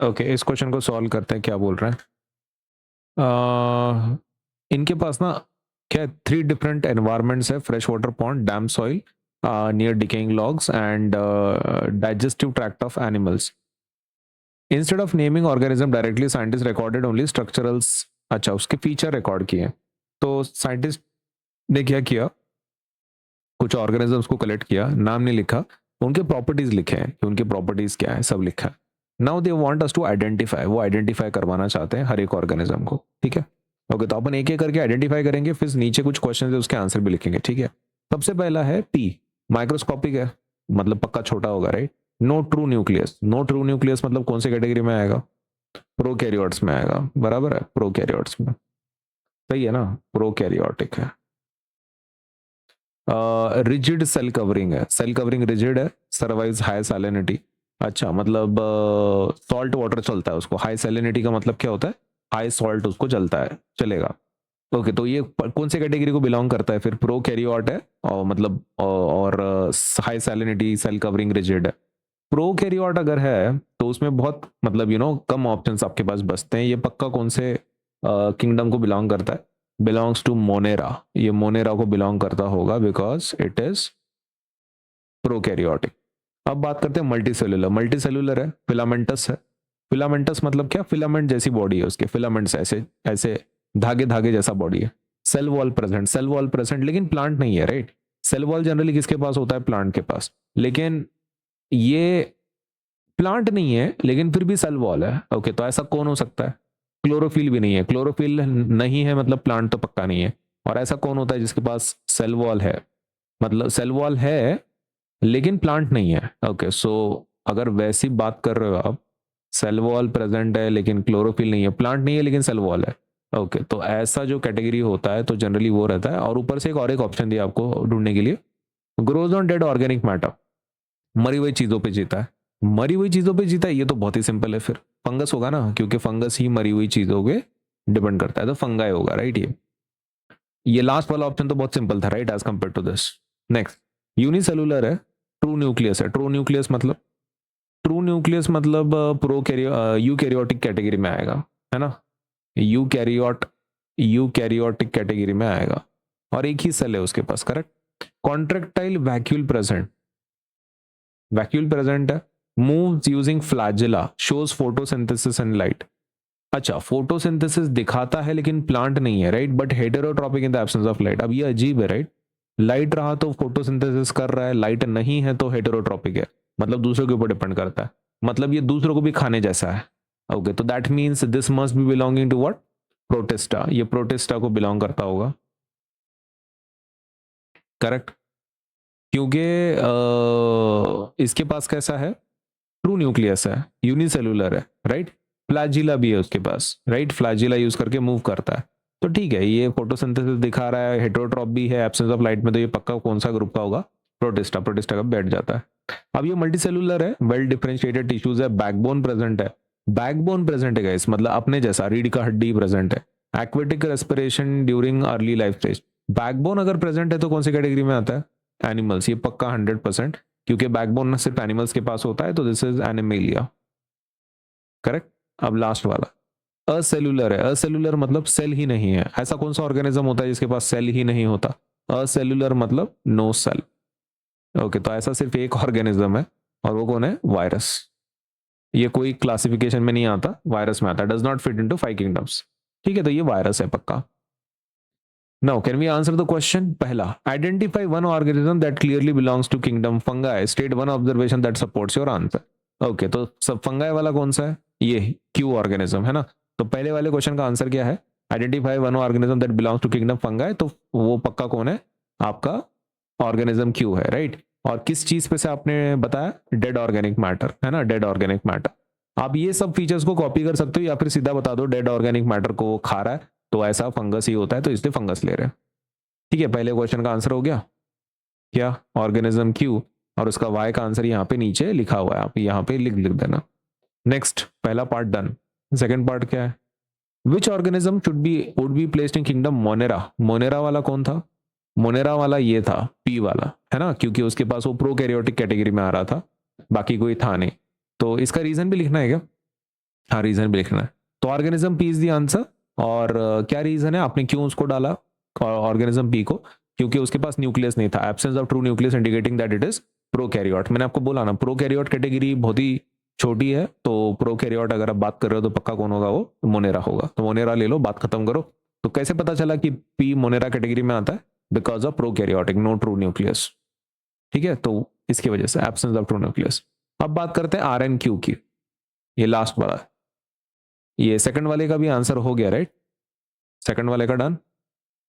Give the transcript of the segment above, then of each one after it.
Okay, इस question को solve करते हैं, क्या बोल रहे हैं। इनके पास ना क्या 3 डिफरेंट एनवायरनमेंट्स है, fresh water pond, dam soil, near decaying logs and digestive tract of animals. Instead of naming organism directly, scientist recorded only structurals. अच्छा, उसके फीचर रिकॉर्ड किए। तो साइंटिस्ट ने क्या किया, कुछ ऑर्गेनिजम्स को कलेक्ट किया, नाम नहीं लिखा, उनके प्रॉपर्टीज लिखे हैं कि उनके प्रॉपर्टीज क्या है, सब लिखा है। Now they want us to identify, वो आइडेंटिफाई करवाना चाहते हैं हर एक ऑर्गेनिज्म को, ठीक है। ओके, तो अपन एक एक करके आइडेंटिफाई करेंगे, फिर नीचे कुछ क्वेश्चन है उसके आंसर भी लिखेंगे, ठीक है। सबसे पहला है पी, माइक्रोस्कोपिक है, मतलब पक्का छोटा होगा, right. No true nucleus, no true nucleus मतलब कौन से कैटेगरी में आएगा, प्रोकैरियोट्स में आएगा, बराबर है, प्रोकैरियोट्स में, सही है ना, प्रोकैरियोटिक है। रिजिड सेल कवरिंग है, सेल कवरिंग रिजिड है, सर्वाइव्स हाई सैलिनिटी। अच्छा, मतलब सॉल्ट वाटर चलता है उसको, हाई सैलिनिटी का मतलब क्या होता है, हाई सॉल्ट उसको चलता है, चलेगा। ओके, तो ये कौन से कैटेगरी को बिलोंग करता है, फिर प्रो कैरियोट है, और मतलब और high salinity, cell covering rigid है। प्रो कैरियोट अगर है तो उसमें बहुत मतलब कम ऑप्शंस आपके पास बचते हैं। ये पक्का कौन से किंगडम को बिलोंग करता है, बिलोंग्स टू मोनेरा, ये मोनेरा को बिलोंग करता होगा बिकॉज इट इज प्रोकैरियोटिक। अब बात करते हैं मल्टी सेलुलर, मल्टी सेलुलर है, फिलामेंटस है। फिलामेंटस मतलब क्या, फिलामेंट जैसी बॉडी है उसके, फिलामेंट्स ऐसे ऐसे धागे धागे जैसा बॉडी है। Cell wall present, cell wall present, लेकिन प्लांट नहीं है, राइट। सेल वॉल जनरली किसके पास होता है, प्लांट के पास, लेकिन ये प्लांट नहीं है लेकिन फिर भी सेल वॉल है। ओके, तो ऐसा कौन हो सकता है, क्लोरोफिल भी नहीं है, क्लोरोफिल नहीं है मतलब प्लांट तो पक्का नहीं है। और ऐसा कौन होता है जिसके पास सेल वॉल है, मतलब सेल वॉल है लेकिन प्लांट नहीं है। ओके, सो अगर वैसी बात कर रहे हो आप, सेल वॉल प्रेजेंट है लेकिन क्लोरोफिल नहीं है, प्लांट नहीं है लेकिन सेल वॉल है। ओके, तो ऐसा जो कैटेगरी होता है तो जनरली वो रहता है। और ऊपर से एक और एक ऑप्शन दिया आपको ढूंढने के लिए, grows on dead organic matter, मरी हुई चीजों पे जीता है। मरी हुई चीजों पे जीता है, ये तो बहुत ही सिंपल है, फिर फंगस होगा ना, क्योंकि फंगस ही मरी हुई चीजों पे डिपेंड करता है, तो फंगाई होगा, राइट। ये लास्ट वाला ऑप्शन तो बहुत सिंपल था, right, as compared to this. Next, unicellular है, ट्रू न्यूक्लियस है। ट्रू न्यूक्लियस मतलब, ट्रू न्यूक्लियस मतलब प्रो यूकैरियोटिक कैटेगरी में आएगा, है ना, यूकैरियोटिक कैटेगरी में आएगा, और एक ही सेल है उसके पास, correct. Contractile vacuole present, vacuole present है, moves using flagella, shows photosynthesis and light. अच्छा, फोटोसिंथेसिस दिखाता है लेकिन प्लांट नहीं है, right, but heterotrophic in the absence of light. अब ये अजीब है, राइट, लाइट रहा तो फोटोसिंथेसिस कर रहा है, लाइट नहीं है तो हेटेरोट्रॉपिक है, मतलब दूसरे के ऊपर डिपेंड करता है, मतलब ये दूसरों को भी खाने जैसा है। ओके, तो that means this must be belonging to what, Protista, ये प्रोटिस्टा को बिलोंग करता होगा, करेक्ट। क्योंकि इसके पास कैसा है, ट्रू न्यूक्लियस है, यूनिसेलुलर है, राइट, फ्लैजिला भी है उसके पास, राइट, फ्लैजिला यूज करके मूव करता है। तो ठीक है, ये फोटोसिंथेसिस दिखा रहा है, हेटेरोट्रॉप भी है, एब्सेंस ऑफ लाइट में, तो ये पक्का कौन सा ग्रुप का होगा, प्रोटिस्टा, प्रोटिस्टा का बैठ जाता है। अब ये मल्टीसेलुलर है, वेल डिफरेंशिएटेड टिश्यूज है, बैकबोन प्रेजेंट है, बैकबोन प्रेजेंट है गाइस, मतलब अपने जैसा रीढ़ का हड्डी प्रेजेंट है। Aquatic respiration during early life stage, backbone अगर प्रेजेंट है तो कौन सी कैटेगरी में आता है, एनिमल्स, ये पक्का 100%, क्योंकि बैकबोन सिर्फ एनिमल्स के पास होता है, तो दिस इज एनिमेलिया, करेक्ट। अब लास्ट वाला असेलुलर है, असेलुलर मतलब सेल ही नहीं है। ऐसा कौन सा ऑर्गेनिज्म होता है जिसके पास सेल ही नहीं होता, असेलुलर मतलब नो सेल। ओके, तो ऐसा सिर्फ एक ऑर्गेनिज्म है, और वो कौन है, वायरस। ये कोई क्लासिफिकेशन में नहीं आता, वायरस में आता, does not fit into 5 kingdoms, ठीक है, तो ये वायरस है पक्का। Now, can we answer the question? पहला, identify one organism that clearly belongs to kingdom fungi. State one observation that supports your answer. Okay, तो सब फंगाई वाला कौन सा है, ये क्यू ऑर्गेनिज्म है ना। तो पहले वाले क्वेश्चन का आंसर क्या है, identify one organism that belongs to kingdom fungi, तो वो पक्का कौन है, आपका ऑर्गेनिज्म क्यू है, राइट। और किस चीज पे से आपने बताया, डेड ऑर्गेनिक मैटर, है ना, डेड ऑर्गेनिक मैटर। आप ये सब फीचर्स को कॉपी कर सकते हो, या फिर सीधा बता दो डेड ऑर्गेनिक मैटर को वो खा रहा है, तो ऐसा फंगस ही होता है, तो इसलिए फंगस ले रहे हैं। ठीक है, पहले क्वेश्चन का आंसर हो गया क्या, ऑर्गेनिज्म क्यू, और उसका वाई का आंसर यहाँ पे नीचे लिखा हुआ है, आप यहाँ पे लिख लिख देना। नेक्स्ट, पहला पार्ट डन। सेकंड पार्ट क्या है, which organism should be would be placed in kingdom Monera. Monera वाला कौन था, मोनेरा वाला ये था, पी वाला, है ना, क्योंकि उसके पास वो प्रोकैरियोटिक कैटेगरी में आ रहा था, बाकी कोई था नहीं। तो इसका रीजन भी लिखना है क्या, हाँ रीजन भी लिखना है। तो organism P is the answer. और क्या रीजन है, आपने क्यों उसको डाला ऑर्गेनिज्म पी को? क्योंकि उसके पास न्यूक्लियस नहीं था, absence of true nucleus indicating that it is prokaryote. मैंने आपको बोला ना प्रोकैरियोट कैटेगरी बहुत ही छोटी है, तो प्रोकैरियोट अगर आप बात कर रहे हो तो पक्का कौन होगा, वो मोनेरा होगा। तो मोनेरा ले लो, बात खत्म करो। तो कैसे पता चला कि पी मोनेरा कैटेगरी में आता है? Because of prokaryotic, no true nucleus. ठीक है, तो इसकी वजह से एब्सेंस ऑफ ट्रू न्यूक्लियस। अब बात करते हैं आर एन क्यू की, ये लास्ट वाला है। ये सेकंड वाले का भी आंसर हो गया, राइट? सेकंड वाले का डन।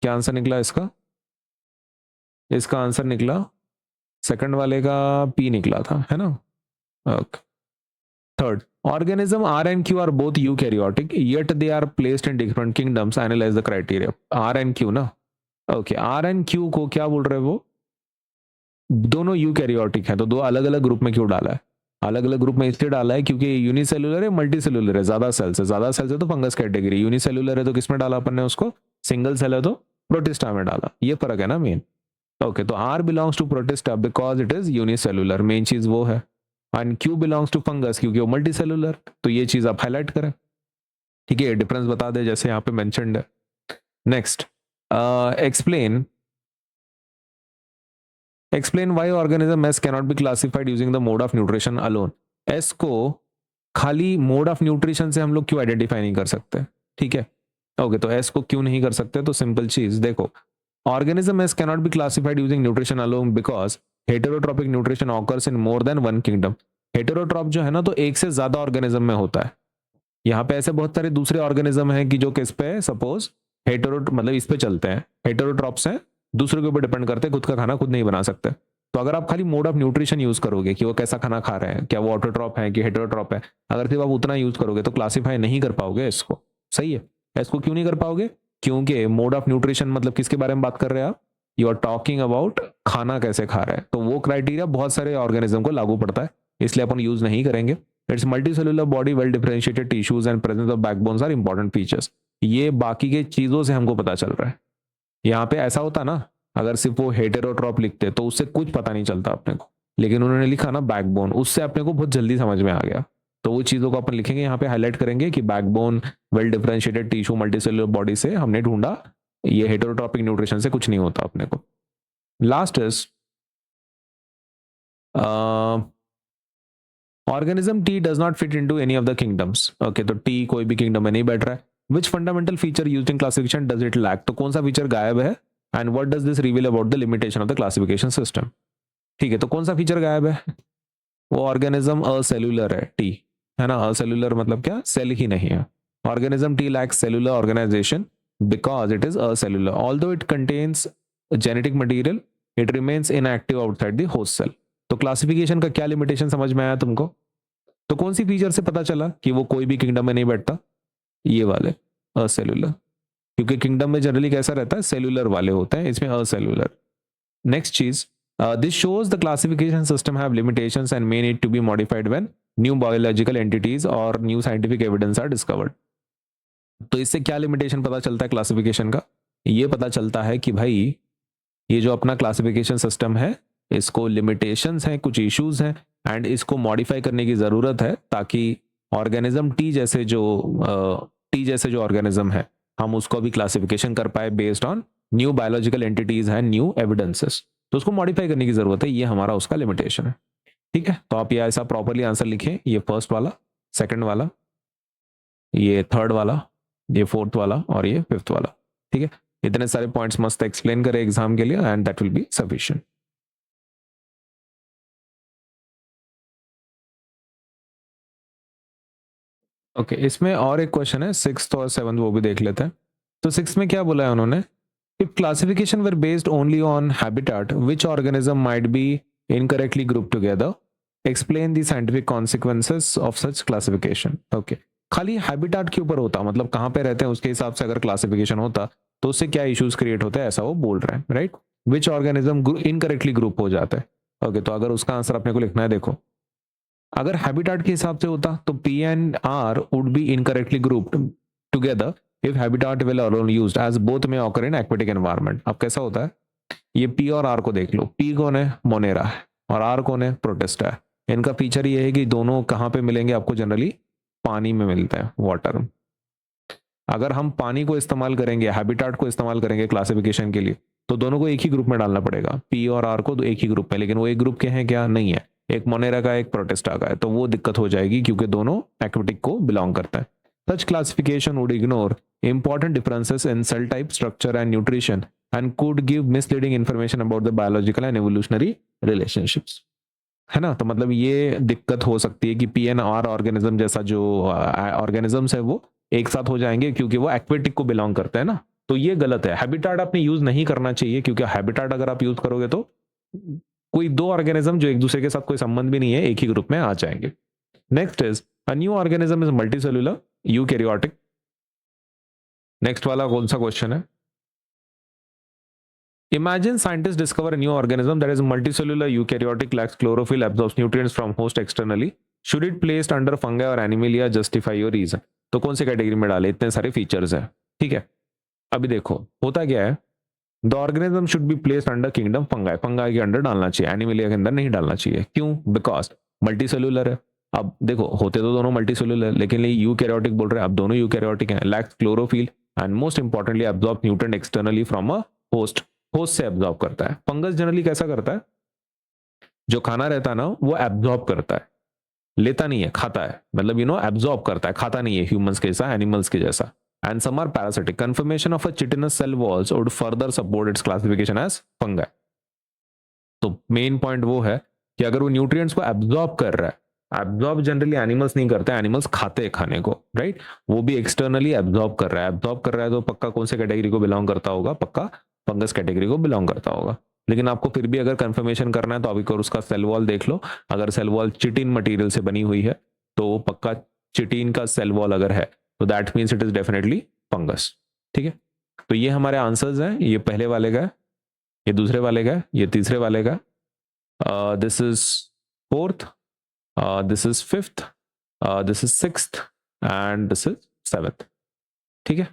क्या आंसर निकला इसका? इसका आंसर निकला सेकंड वाले का पी निकला था, है ना? Okay. Third, organism R and Q are both eukaryotic, yet they are placed in different kingdoms. Analyze the criteria. R and Q ना? ओके, R and Q को क्या बोल रहे हैं वो? दोनों यूकैरियोटिक है, तो दो अलग अलग ग्रुप में क्यों डाला है? अलग अलग ग्रुप में इसलिए डाला है क्योंकि यूनिसेलुलर है, मल्टीसेलुलर है, ज्यादा सेल्स है। ज्यादा सेल्स है तो फंगस कैटेगरी, यूनिसेलुलर है तो किसमें डाला अपन ने उसको? सिंगल सेल है तो प्रोटिस्टा में डाला। ये फर्क है ना मेन। ओके, तो R belongs to Protista because it is unicellular, main चीज वो है। And Q belongs to fungus क्योंकि वो मल्टीसेलुलर। तो ये चीज आप हाईलाइट करें, ठीक है? डिफरेंस बता दे जैसे यहाँ पे मेंशन्ड है। Next, explain why organism S cannot be classified using the mode of nutrition alone. S को खाली मोड ऑफ न्यूट्रिशन से हम लोग क्यों आइडेंटिफाई नहीं कर सकते? ठीक है, ओके, तो एस को क्यों नहीं कर सकते? तो सिंपल चीज देखो, organism as cannot be classified using nutrition alone because heterotrophic nutrition occurs in more than one kingdom. हेटेरोट्रॉप जो है ना, तो एक से ज्यादा ऑर्गेनिज्म में होता है। यहाँ पे ऐसे बहुत सारे दूसरे ऑर्गेनिज्म हैं कि जो किस पे, सपोज हेटेरो मतलब इस पे चलते हैं, हेटेरोट्रॉप्स हैं, दूसरे के ऊपर डिपेंड करते हैं, खुद का खाना खुद नहीं बना सकते। तो अगर आप खाली मोड ऑफ न्यूट्रिशन यूज करोगे कि वो कैसा खाना खा रहे हैं, क्या वो ऑटोट्रॉप है कि हेटेरोट्रॉप है, अगर सिर्फ आप उतना यूज करोगे तो क्लासीफाई नहीं कर पाओगे इसको। सही है, इसको क्यों नहीं कर पाओगे? क्योंकि मोड ऑफ न्यूट्रिशन मतलब किसके बारे में बात कर रहे हैं आप? यू आर टॉकिंग अबाउट खाना कैसे खा रहे हैं, तो वो क्राइटेरिया बहुत सारे ऑर्गेनिज्म को लागू पड़ता है, इसलिए अपन यूज नहीं करेंगे। It's multicellular body, well differentiated tissues and presence of backbones are important features. ये बाकी के चीजों से हमको पता चल रहा है। यहाँ पे ऐसा होता ना, अगर सिर्फ वो हेटेरोट्रॉप लिखते तो उससे कुछ पता नहीं चलता अपने को, लेकिन उन्होंने लिखा ना बैकबोन, उससे अपने को बहुत जल्दी समझ में आ गया। तो वो चीजों को अपन लिखेंगे यहाँ पे, हाईलाइट करेंगे कि backbone, well differentiated tissue, multicellular body से हमने ढूंढा, ये हेटेरोट्रॉपिक न्यूट्रिशन से कुछ नहीं होता अपने को। Last is organism T does not fit into any of the kingdoms. Okay, तो टी कोई भी किंगडम में नहीं बैठ रहा है। Which fundamental feature used in classification does it lack, तो कौन सा फीचर गायब है? And what does this reveal about the limitation of the classification system. ठीक है, तो कौन सा फीचर गायब है? वो ऑर्गेनिज्म असेलुलर है, टी, है ना? असेलुलर मतलब क्या? सेल ही नहीं है। Organism T lacks cellular organisation because it is acellular. Although it contains genetic material, it remains inactive outside the host cell. तो क्लासिफिकेशन का क्या लिमिटेशन समझ में आया तुमको? तो कौन सी फीचर से पता चला कि वो कोई भी किंगडम में नहीं बैठता? ये वाले असेलुलर, क्योंकि किंगडम में जनरली कैसा रहता है, सेलुलर वाले होते हैं, इसमें असेलुलर। नेक्स्ट चीज, this shows the classification system have limitations and may need to be modified when new biological entities or new scientific evidence are discovered. तो इससे क्या लिमिटेशन पता चलता है क्लासिफिकेशन का? ये पता चलता है कि भाई ये जो अपना क्लासिफिकेशन सिस्टम है, इसको लिमिटेशंस हैं, कुछ इश्यूज हैं, एंड इसको मॉडिफाई करने की ज़रूरत है ताकि ऑर्गेनिज्म टी जैसे जो ऑर्गेनिज्म है, हम उसको भी क्लासिफिकेशन कर पाए based on new biological entities and new evidences. तो उसको मॉडिफाई करने की ज़रूरत है, ये हमारा उसका लिमिटेशन है। ठीक है, तो आप ये ऐसा प्रॉपरली आंसर लिखें, ये फर्स्ट वाला, सेकेंड वाला, ये थर्ड वाला, ये फोर्थ वाला और ये फिफ्थ वाला। ठीक है, इतने सारे पॉइंट्स मस्त एक्सप्लेन करें एग्जाम के लिए and that will be sufficient. Okay, इसमें और एक क्वेश्चन है, सिक्स्थ और सेवंथ, वो भी देख लेते हैं। तो सिक्स में क्या बोला है उन्होंने? If classification were based only on habitat, which organism might be incorrectly group together, explain the scientific consequences of such classification. Okay, खाली हैबिटेट के ऊपर होता, मतलब कहाँ पे रहते हैं उसके हिसाब से अगर क्लासिफिकेशन होता तो उससे क्या इश्यूज क्रिएट होते हैं, ऐसा वो बोल रहे हैं, right? Which organism incorrectly group हो जाता है। ओके, तो अगर उसका आंसर अपने को लिखना है, देखो अगर हैबिटेट के हिसाब से होता तो P and R would be incorrectly grouped together if habitat will alone used as both में ऑकर इन एक्वेटिक एनवायरनमेंट। अब कैसा होता है, ये पी और आर को देख लो, पी कौन है? मोनेरा है, और आर कौन है? प्रोटिस्टा है। इनका फीचर ये है कि दोनों कहाँ पे मिलेंगे आपको? जनरली पानी में मिलता है, वाटर। अगर हम पानी को इस्तेमाल करेंगे, हैबिटाट को इस्तेमाल करेंगे क्लासिफिकेशन के लिए, तो दोनों को एक ही ग्रुप में डालना पड़ेगा, पी और आर को तो एक ही ग्रुप में, लेकिन वो एक ग्रुप के हैं क्या? नहीं है, एक मोनेरा का एक प्रोटिस्टा का है, तो वो दिक्कत हो जाएगी क्योंकि दोनों एक्वेटिक को बिलोंग करता है। Such classification would ignore important differences in cell type, structure and nutrition and could give misleading information about the biological and evolutionary relationships, है ना। तो मतलब ये दिक्कत हो सकती है कि पीएनआर ऑर्गेनिज्म जैसा जो ऑर्गेनिजम्स है वो एक साथ हो जाएंगे क्योंकि वो एक्वेटिक को बिलोंग करते हैं ना, तो ये गलत है। हैबिटाट आपने यूज नहीं करना चाहिए, क्योंकि हैबिटाट अगर आप यूज करोगे तो कोई दो ऑर्गेनिज्म जो एक दूसरे के साथ कोई संबंध भी नहीं है एक ही ग्रुप में आ जाएंगे। Next is a new organism is multicellular eukaryotic. Next वाला कौन सा क्वेश्चन है? Imagine scientists discover a new organism that is multicellular, eukaryotic, lacks chlorophyll, absorbs nutrients from host externally. Should it placed under fungi or animalia? Justify your reason. तो कौन सी category में डाले? इतने सारे फीचर्स है, ठीक है। अभी देखो होता क्या है, the organism should be placed under kingdom fungi, fungi के अंडर डालना चाहिए, एनिमलिया के अंदर नहीं डालना चाहिए। क्यों? बिकॉज मल्टीसेल्युलर है। अब देखो होते तो दोनों मल्टीसेल्युलर, लेकिन ये यूकैरियोटिक बोल रहे हैं, अब दोनों यूकैरियोटिक हैं, lakhs chlorophyll and most importantly absorb nutrient externally from a host, host से एब्जॉर्ब करता है। फंगस जनरली कैसा करता है, जो खाना रहता है ना वो एब्जॉर्ब करता है, लेता नहीं है, खाता है, मतलब एब्जॉर्ब करता है, खाता नहीं है ह्यूमंस के जैसा, एनिमल्स के जैसा। And some are parasitic. Conformation of a chitinous cell walls would further support its classification as fungi. तो मेन पॉइंट वो है कि अगर वो न्यूट्रिएंट्स को एब्जॉर्ब कर रहा है, एब्जॉर्ब जनरली एनिमल्स नहीं करते, एनिमल्स खाते हैं खाने को, राइट, वो भी एक्सटर्नली एब्जॉर्ब कर रहा है, एब्जॉर्ब कर रहा है तो पक्का कौन से कैटेगरी को बिलोंग करता होगा? पक्का फंगस कैटेगरी को बिलोंग करता होगा। लेकिन आपको फिर भी अगर कंफर्मेशन करना है तो अभी उसका सेल वॉल देख लो, अगर सेल वॉल चिटिन मटेरियल से बनी हुई है तो पक्का चिटिन का सेल वॉल अगर है तो that means it is definitely fungus, ठीक है। तो ये हमारे आंसर्स हैं, ये पहले वाले का, ये दूसरे वाले का, ये तीसरे वाले का, this is fourth, this is fifth, this is sixth and this is seventh, ठीक है।